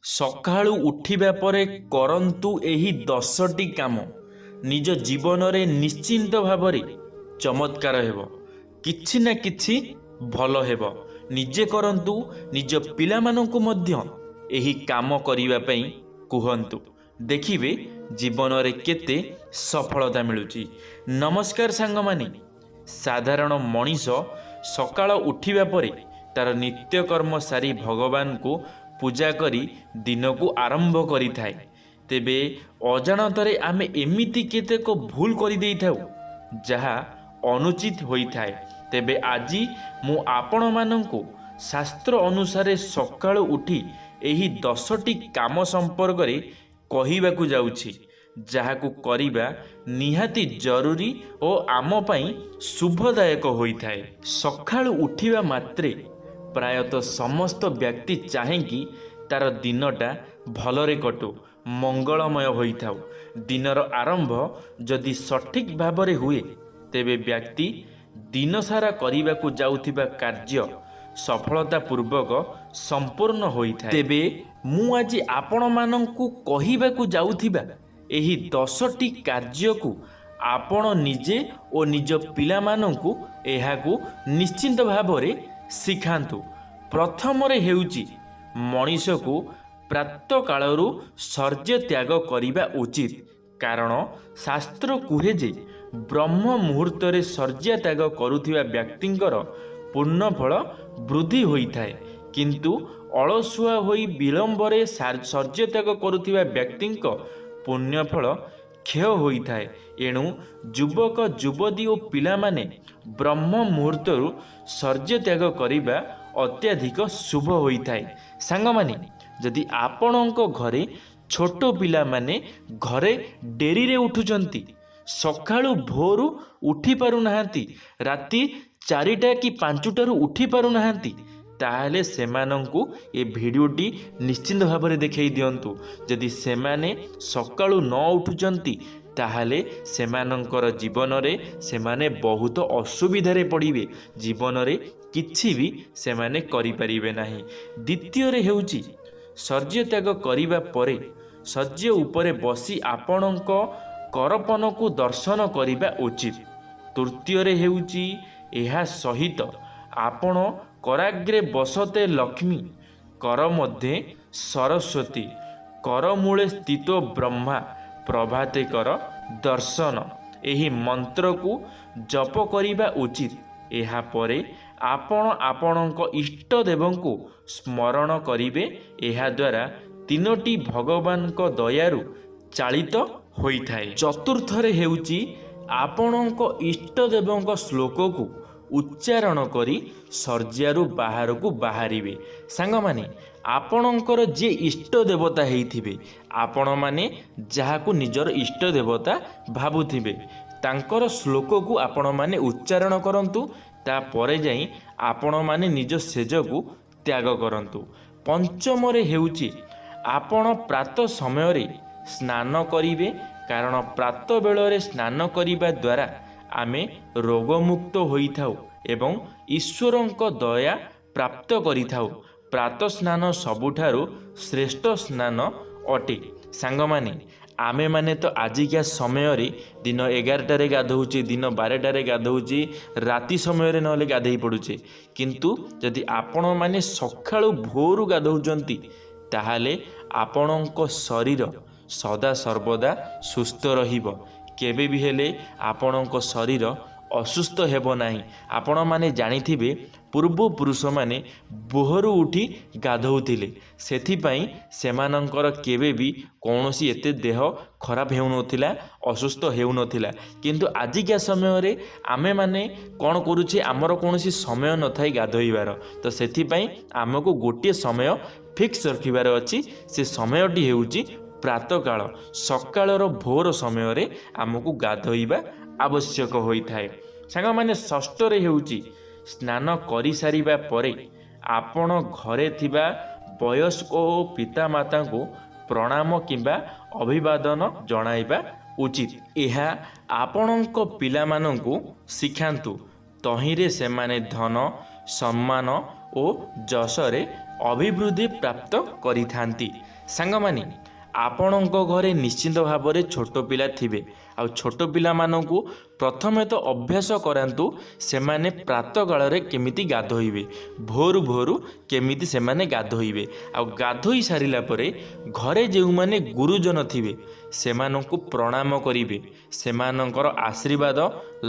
ସକାଳୁ ଉଠିବା ପରେ କରନ୍ତୁ ଏହି 10ଟି କାମ। ନିଜ ଜୀବନରେ ନିଶ୍ଚିନ୍ତ ଭାବରେ ଚମତ୍କାର ହେବ। କିଛି ନା କିଛି ଭଲ ହେବ। ନିଜେ କରନ୍ତୁ, ନିଜ ପିଲାମାନଙ୍କୁ ମଧ୍ୟ ଏହି କାମ କରିବା ପାଇଁ କୁହନ୍ତୁ। ଦେଖିବେ ଜୀବନରେ କେତେ ସଫଳତା ମିଳୁଛି। ନମସ୍କାର ସାଙ୍ଗମାନେ। ସାଧାରଣ ମଣିଷ ସକାଳ ଉଠିବା ପରେ ତାର ନିତ୍ୟକର୍ମ ସାରି ଭଗବାନଙ୍କୁ ପୂଜା କରି ଦିନକୁ ଆରମ୍ଭ କରିଥାଏ। ତେବେ ଅଜାଣତରେ ଆମେ ଏମିତି କେତେକ ଭୁଲ କରିଦେଇଥାଉ ଯାହା ଅନୁଚିତ ହୋଇଥାଏ। ତେବେ ଆଜି ମୁଁ ଆପଣମାନଙ୍କୁ ଶାସ୍ତ୍ର ଅନୁସାରେ ସକାଳୁ ଉଠି ଏହି 10ଟି କାମ ସମ୍ପର୍କରେ କହିବାକୁ ଯାଉଛି, ଯାହାକୁ କରିବା ନିହାତି ଜରୁରୀ ଓ ଆମ ପାଇଁ ଶୁଭଦାୟକ ହୋଇଥାଏ। ସକାଳୁ ଉଠିବା ମାତ୍ରେ ପ୍ରାୟତଃ ସମସ୍ତ ବ୍ୟକ୍ତି ଚାହେଁକି ତାର ଦିନଟା ଭଲରେ କଟୁ, ମଙ୍ଗଳମୟ ହୋଇଥାଉ। ଦିନର ଆରମ୍ଭ ଯଦି ସଠିକ୍ ଭାବରେ ହୁଏ, ତେବେ ବ୍ୟକ୍ତି ଦିନସାରା କରିବାକୁ ଯାଉଥିବା କାର୍ଯ୍ୟ ସଫଳତାପୂର୍ବକ ସମ୍ପୂର୍ଣ୍ଣ ହୋଇଥାଏ। ତେବେ ମୁଁ ଆଜି ଆପଣମାନଙ୍କୁ କହିବାକୁ ଯାଉଥିବା ଏହି 10ଟି କାର୍ଯ୍ୟକୁ ଆପଣ ନିଜେ ଓ ନିଜ ପିଲାମାନଙ୍କୁ ଏହାକୁ ନିଶ୍ଚିନ୍ତ ଭାବରେ ଶିଖାନ୍ତୁ। ପ୍ରଥମରେ ହେଉଛି ମଣିଷକୁ ପ୍ରାତଃକାଳରୁ ଶୌର୍ଯ୍ୟ ତ୍ୟାଗ କରିବା ଉଚିତ। କାରଣ ଶାସ୍ତ୍ର କୁହେ ଯେ ବ୍ରହ୍ମ ମୁହୂର୍ତ୍ତରେ ଶୌର୍ଯ୍ୟ ତ୍ୟାଗ କରୁଥିବା ବ୍ୟକ୍ତିଙ୍କର ପୂର୍ଣ୍ଣଫଳ ବୃଦ୍ଧି ହୋଇଥାଏ, କିନ୍ତୁ ଅଳସୁଆ ହୋଇ ବିଳମ୍ବରେ ଶୌର୍ଯ୍ୟ ତ୍ୟାଗ କରୁଥିବା ବ୍ୟକ୍ତିଙ୍କ ପୁଣ୍ୟଫଳ କ୍ଷୟ ହୋଇଥାଏ। ଏଣୁ ଯୁବକ ଯୁବତୀ ଓ ପିଲାମାନେ ବ୍ରହ୍ମ ମୁହୂର୍ତ୍ତରୁ ଶୌର୍ଯ୍ୟ ତ୍ୟାଗ କରିବା ଅତ୍ୟଧିକ ଶୁଭ ହୋଇଥାଏ। ସାଙ୍ଗମାନେ, ଯଦି ଆପଣଙ୍କ ଘରେ ଛୋଟ ପିଲାମାନେ ଘରେ ଡେରିରେ ଉଠୁଛନ୍ତି, ସକାଳୁ ଭୋରୁ ଉଠି ପାରୁନାହାନ୍ତି, ରାତି 4ଟା କି 5ଟାରୁ ଉଠି ପାରୁନାହାନ୍ତି, ତାହେଲେ ସେମାନଙ୍କୁ ଏ ଭିଡ଼ିଓଟି ନିଶ୍ଚିନ୍ତ ଭାବରେ ଦେଖାଇ ଦିଅନ୍ତୁ। ଯଦି ସେମାନେ ସକାଳୁ ନ ଉଠୁଛନ୍ତି, ତାହେଲେ ସେମାନଙ୍କର ଜୀବନରେ ସେମାନେ ବହୁତ ଅସୁବିଧାରେ ପଡ଼ିବେ। ଜୀବନରେ କିଛି ବି ସେମାନେ କରିପାରିବେ ନାହିଁ। ଦ୍ୱିତୀୟରେ ହେଉଛି ଶୌର୍ଯ୍ୟ ତ୍ୟାଗ କରିବା ପରେ ଶଯ୍ୟ ଉପରେ ବସି ଆପଣଙ୍କ କରପନକୁ ଦର୍ଶନ କରିବା ଉଚିତ। ତୃତୀୟରେ ହେଉଛି ଏହା ସହିତ ଆପଣ କରାଗ୍ରେ ବସତେ ଲକ୍ଷ୍ମୀ, କର ମଧ୍ୟେ ସରସ୍ୱତୀ, କରମୂଳେ ସ୍ଥିତ ବ୍ରହ୍ମା, ପ୍ରଭାତେ କର ଦର୍ଶନ, ଏହି ମନ୍ତ୍ରକୁ ଜପ କରିବା ଉଚିତ। ଏହାପରେ ଆପଣ ଆପଣଙ୍କ ଇଷ୍ଟ ଦେବଙ୍କୁ ସ୍ମରଣ କରିବେ। ଏହାଦ୍ୱାରା ତିନୋଟି ଭଗବାନଙ୍କ ଦୟାରୁ ଚାଳିତ ହୋଇଥାଏ। ଚତୁର୍ଥରେ ହେଉଛି ଆପଣଙ୍କ ଇଷ୍ଟ ଦେବଙ୍କ ଶ୍ଲୋକକୁ ଉଚ୍ଚାରଣ କରି ଶଯ୍ୟାରୁ ବାହାରକୁ ବାହାରିବେ। ସାଙ୍ଗମାନେ, ଆପଣଙ୍କର ଯିଏ ଇଷ୍ଟ ଦେବତା ହେଇଥିବେ, ଆପଣମାନେ ଯାହାକୁ ନିଜର ଇଷ୍ଟ ଦେବତା ଭାବୁଥିବେ, ତାଙ୍କର ଶ୍ଲୋକକୁ ଆପଣମାନେ ଉଚ୍ଚାରଣ କରନ୍ତୁ। ତାପରେ ଯାଇ ଆପଣମାନେ ନିଜ ସେଜକୁ ତ୍ୟାଗ କରନ୍ତୁ। ପଞ୍ଚମରେ ହେଉଛି ଆପଣ ପ୍ରାତଃ ସମୟରେ ସ୍ନାନ କରିବେ। କାରଣ ପ୍ରାତଃ ବେଳରେ ସ୍ନାନ କରିବା ଦ୍ୱାରା ଆମେ ରୋଗମୁକ୍ତ ହୋଇଥାଉ ଏବଂ ଈଶ୍ୱରଙ୍କ ଦୟା ପ୍ରାପ୍ତ କରିଥାଉ। ପ୍ରାତଃ ସ୍ନାନ ସବୁଠାରୁ ଶ୍ରେଷ୍ଠ ସ୍ନାନ ଅଟେ। ସାଙ୍ଗମାନେ, ଆମେମାନେ ତ ଆଜିକା ସମୟରେ ଦିନ 11ଟାରେ ଗାଧୋଉଛେ, ଦିନ 12ଟାରେ ଗାଧୋଉଛେ, ରାତି ସମୟରେ ନହେଲେ ଗାଧୋଇ ପଡ଼ୁଛେ। କିନ୍ତୁ ଯଦି ଆପଣମାନେ ସକାଳୁ ଭୋରୁ ଗାଧୋଉଛନ୍ତି, ତାହେଲେ ଆପଣଙ୍କ ଶରୀର ସଦାସର୍ବଦା ସୁସ୍ଥ ରହିବ। କେବେ ବି ହେଲେ ଆପଣଙ୍କ ଶରୀର ଅସୁସ୍ଥ ହେବ ନାହିଁ। ଆପଣମାନେ ଜାଣିଥିବେ ପୂର୍ବପୁରୁଷମାନେ ଭୋରୁ ଉଠି ଗାଧୋଉଥିଲେ, ସେଥିପାଇଁ ସେମାନଙ୍କର କେବେ ବି କୌଣସି ଏତେ ଦେହ ଖରାପ ହେଉନଥିଲା, ଅସୁସ୍ଥ ହେଉନଥିଲା। କିନ୍ତୁ ଆଜିକା ସମୟରେ ଆମେମାନେ କ'ଣ କରୁଛେ, ଆମର କୌଣସି ସମୟ ନଥାଏ ଗାଧୋଇବାର। ତ ସେଥିପାଇଁ ଆମକୁ ଗୋଟିଏ ସମୟ ଫିକ୍ସ ରଖିବାର ଅଛି। ସେ ସମୟଟି ହେଉଛି ପ୍ରାତଃକାଳ। ସକାଳର ଭୋର ସମୟରେ ଆମକୁ ଗାଧୋଇବା ଆବଶ୍ୟକ ହୋଇଥାଏ। ସାଙ୍ଗମାନେ, ଷଷ୍ଠରେ ହେଉଛି ସ୍ନାନ କରିସାରିବା ପରେ ଆପଣ ଘରେ ଥିବା ବୟସ୍କ ଓ ପିତାମାତାଙ୍କୁ ପ୍ରଣାମ କିମ୍ବା ଅଭିବାଦନ ଜଣାଇବା ଉଚିତ। ଏହା ଆପଣଙ୍କ ପିଲାମାନଙ୍କୁ ଶିଖାନ୍ତୁ। ତହିଁରେ ସେମାନେ ଧନ, ସମ୍ମାନ ଓ ଯଶରେ ଅଭିବୃଦ୍ଧି ପ୍ରାପ୍ତ କରିଥାନ୍ତି। ସାଙ୍ଗମାନେ, ଆପଣଙ୍କ ଘରେ ନିଶ୍ଚିନ୍ତ ଭାବରେ ଛୋଟ ପିଲା ଥିବେ। ଆଉ ଛୋଟ ପିଲାମାନଙ୍କୁ ପ୍ରଥମେ ତ ଅଭ୍ୟାସ କରାନ୍ତୁ ସେମାନେ ପ୍ରାତଃକାଳରେ କେମିତି ଗାଧୋଇବେ, ଭୋରୁ ଭୋରୁ କେମିତି ସେମାନେ ଗାଧୋଇବେ। ଆଉ ଗାଧୋଇ ସାରିଲା ପରେ ଘରେ ଯେଉଁମାନେ ଗୁରୁଜନ ଥିବେ ସେମାନଙ୍କୁ ପ୍ରଣାମ କରିବେ, ସେମାନଙ୍କର ଆଶୀର୍ବାଦ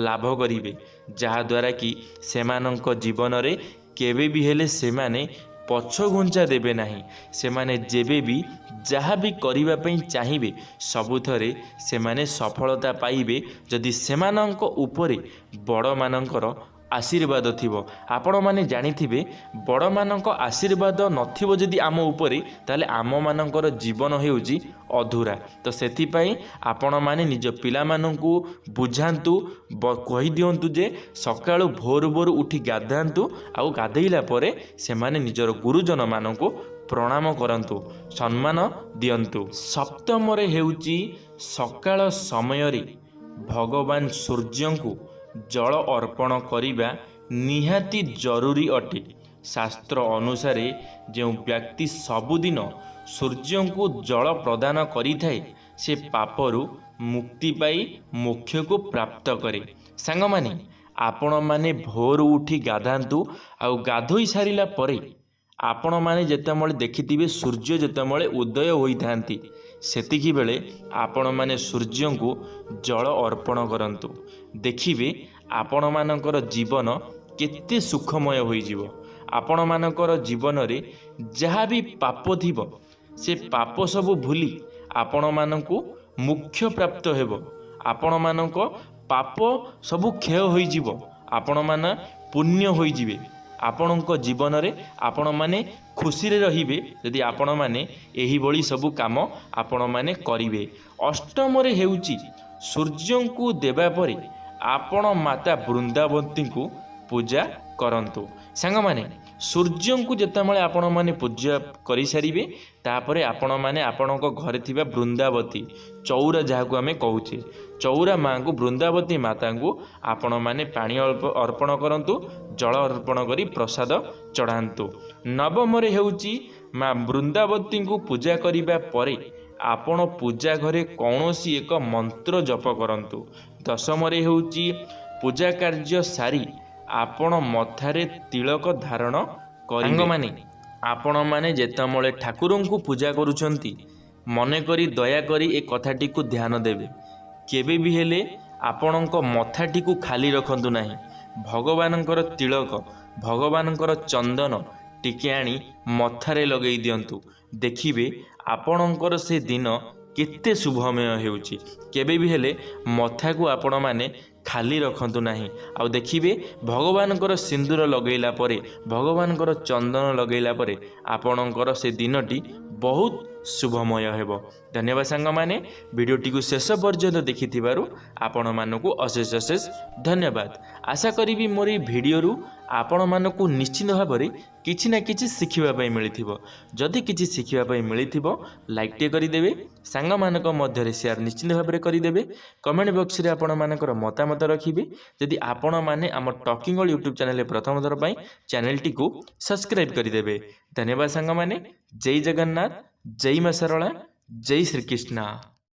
ଲାଭ କରିବେ, ଯାହାଦ୍ୱାରା କି ସେମାନଙ୍କ ଜୀବନରେ କେବେ ବି ହେଲେ ସେମାନେ ପଛଘୁଞ୍ଚା ଦେବେ ନାହିଁ। ସେମାନେ ଯେବେ ବି ଯାହା ବି କରିବା ପାଇଁ ଚାହିଁବେ ସବୁଥିରେ ସେମାନେ ସଫଳତା ପାଇବେ ଯଦି ସେମାନଙ୍କ ଉପରେ ବଡ଼ମାନଙ୍କର ଆଶୀର୍ବାଦ ଥିବ। ଆପଣମାନେ ଜାଣିଥିବେ ବଡ଼ମାନଙ୍କ ଆଶୀର୍ବାଦ ନଥିବ ଯଦି ଆମ ଉପରେ, ତାହେଲେ ଆମମାନଙ୍କର ଜୀବନ ହେଉଛି ଅଧୁରା। ତ ସେଥିପାଇଁ ଆପଣମାନେ ନିଜ ପିଲାମାନଙ୍କୁ ବୁଝାନ୍ତୁ, କହିଦିଅନ୍ତୁ ଯେ ସକାଳୁ ଭୋରୁ ଭୋରୁ ଉଠି ଗାଧାନ୍ତୁ, ଆଉ ଗାଧେଇଲା ପରେ ସେମାନେ ନିଜର ଗୁରୁଜନମାନଙ୍କୁ ପ୍ରଣାମ କରନ୍ତୁ, ସମ୍ମାନ ଦିଅନ୍ତୁ। ସପ୍ତମରେ ହେଉଛି ସକାଳ ସମୟରେ ଭଗବାନ ସୂର୍ଯ୍ୟଙ୍କୁ ଜଳ ଅର୍ପଣ କରିବା ନିହାତି ଜରୁରୀ ଅଟେ। ଶାସ୍ତ୍ର ଅନୁସାରେ ଯେଉଁ ବ୍ୟକ୍ତି ସବୁଦିନ ସୂର୍ଯ୍ୟଙ୍କୁ ଜଳ ପ୍ରଦାନ କରିଥାଏ ସେ ପାପରୁ ମୁକ୍ତି ପାଇ ମୋକ୍ଷକୁ ପ୍ରାପ୍ତ କରେ। ସାଙ୍ଗମାନେ, ଆପଣମାନେ ଭୋରୁ ଉଠି ଗାଧାନ୍ତୁ, ଆଉ ଗାଧୋଇ ସାରିଲା ପରେ ଆପଣମାନେ ଯେତେବେଳେ ଦେଖିଥିବେ ସୂର୍ଯ୍ୟ ଯେତେବେଳେ ଉଦୟ ହୋଇଥାନ୍ତି ସେତିକିବେଳେ ଆପଣମାନେ ସୂର୍ଯ୍ୟଙ୍କୁ ଜଳ ଅର୍ପଣ କରନ୍ତୁ। ଦେଖିବେ ଆପଣମାନଙ୍କର ଜୀବନ କେତେ ସୁଖମୟ ହୋଇଯିବ। ଆପଣମାନଙ୍କର ଜୀବନରେ ଯାହା ବି ପାପ ଥିବ ସେ ପାପ ସବୁ ଭୁଲି ଆପଣମାନଙ୍କୁ ମୋକ୍ଷ ପ୍ରାପ୍ତ ହେବ। ଆପଣମାନଙ୍କ ପାପ ସବୁ କ୍ଷୟ ହୋଇଯିବ, ଆପଣମାନେ ପୁଣ୍ୟ ହୋଇଯିବେ। ଆପଣଙ୍କ ଜୀବନରେ ଆପଣମାନେ ଖୁସିରେ ରହିବେ ଯଦି ଆପଣମାନେ ଏହିଭଳି ସବୁ କାମ ଆପଣମାନେ କରିବେ। ଅଷ୍ଟମରେ ହେଉଛି ସୂର୍ଯ୍ୟଙ୍କୁ ଦେବା ପରେ ଆପଣ ମାତା ବୃନ୍ଦାବତୀଙ୍କୁ ପୂଜା କରନ୍ତୁ। ସାଙ୍ଗମାନେ, ସୂର୍ଯ୍ୟଙ୍କୁ ଯେତେବେଳେ ଆପଣମାନେ ପୂଜା କରିସାରିବେ ତାପରେ ଆପଣମାନେ ଆପଣଙ୍କ ଘରେ ଥିବା ବୃନ୍ଦାବତୀ ଚଉରା ଯାହାକୁ ଆମେ କହୁଛେ ଚଉରା ମାଙ୍କୁ ବୃନ୍ଦାବତୀ ମାତାଙ୍କୁ ଆପଣମାନେ ପାଣି ଅର୍ପଣ କରନ୍ତୁ, ଜଳ ଅର୍ପଣ କରି ପ୍ରସାଦ ଚଢ଼ାନ୍ତୁ। ନବମରେ ହେଉଛି ମା ବୃନ୍ଦାବତୀଙ୍କୁ ପୂଜା କରିବା ପରେ ଆପଣ ପୂଜା ଘରେ କୌଣସି ଏକ ମନ୍ତ୍ର ଜପ କରନ୍ତୁ। ଦଶମରେ ହେଉଛି ପୂଜା କାର୍ଯ୍ୟ ସାରି ଆପଣ ମଥାରେ ତିଳକ ଧାରଣ କରିବେ। ସାଙ୍ଗମାନେ, ଆପଣମାନେ ଯେତେବେଳେ ଠାକୁରଙ୍କୁ ପୂଜା କରୁଛନ୍ତି ମନେକରି ଦୟାକରି ଏ କଥାଟିକୁ ଧ୍ୟାନ ଦେବେ। କେବେ ବି ହେଲେ ଆପଣଙ୍କ ମଥାଟିକୁ ଖାଲି ରଖନ୍ତୁ ନାହିଁ। ଭଗବାନଙ୍କର ତିଳକ, ଭଗବାନଙ୍କର ଚନ୍ଦନ ଟିକେ ଆଣି ମଥାରେ ଲଗେଇ ଦିଅନ୍ତୁ। ଦେଖିବେ ଆପଣଙ୍କର ସେ ଦିନ କେତେ ଶୁଭମୟ ହେଉଛି। କେବେ ବି ହେଲେ ମଥାକୁ ଆପଣମାନେ ଖାଲି ରଖନ୍ତୁ ନାହିଁ। ଆଉ ଦେଖିବେ ଭଗବାନଙ୍କର ସିନ୍ଦୁର ଲଗେଇଲା ପରେ, ଭଗବାନଙ୍କର ଚନ୍ଦନ ଲଗେଇଲା ପରେ ଆପଣଙ୍କର ସେ ଦିନଟି ବହୁତ ଶୁଭମୟ ହେବ। ଧନ୍ୟବାଦ ସାଙ୍ଗମାନେ, ଭିଡ଼ିଓଟିକୁ ଶେଷ ପର୍ଯ୍ୟନ୍ତ ଦେଖିଥିବାରୁ ଆପଣମାନଙ୍କୁ ଅଶେଷ ଅଶେଷ ଧନ୍ୟବାଦ। ଆଶା କରିବି ମୋର ଏହି ଭିଡ଼ିଓରୁ ଆପଣମାନଙ୍କୁ ନିଶ୍ଚିତ ଭାବରେ କିଛି ନା କିଛି ଶିଖିବା ପାଇଁ ମିଳିଥିବ। ଯଦି କିଛି ଶିଖିବା ପାଇଁ ମିଳିଥିବ ଲାଇକ୍ଟିଏ କରିଦେବେ, ସାଙ୍ଗମାନଙ୍କ ମଧ୍ୟରେ ସେୟାର ନିଶ୍ଚିତ ଭାବରେ କରିଦେବେ। କମେଣ୍ଟ ବକ୍ସରେ ଆପଣମାନଙ୍କର ମତାମତ ରଖିବେ। ଯଦି ଆପଣମାନେ ଆମ ଟକିଂ ଅଲ୍ ୟୁଟ୍ୟୁବ୍ ଚ୍ୟାନେଲରେ ପ୍ରଥମ ଥର ପାଇଁ ଚ୍ୟାନେଲଟିକୁ ସବସ୍କ୍ରାଇବ୍ କରିଦେବେ। ଧନ୍ୟବାଦ ସାଙ୍ଗମାନେ। ଜୟ ଜଗନ୍ନାଥ, ଜୟ ମା ଶାରଳା, ଜୟ ଶ୍ରୀକୃଷ୍ଣ।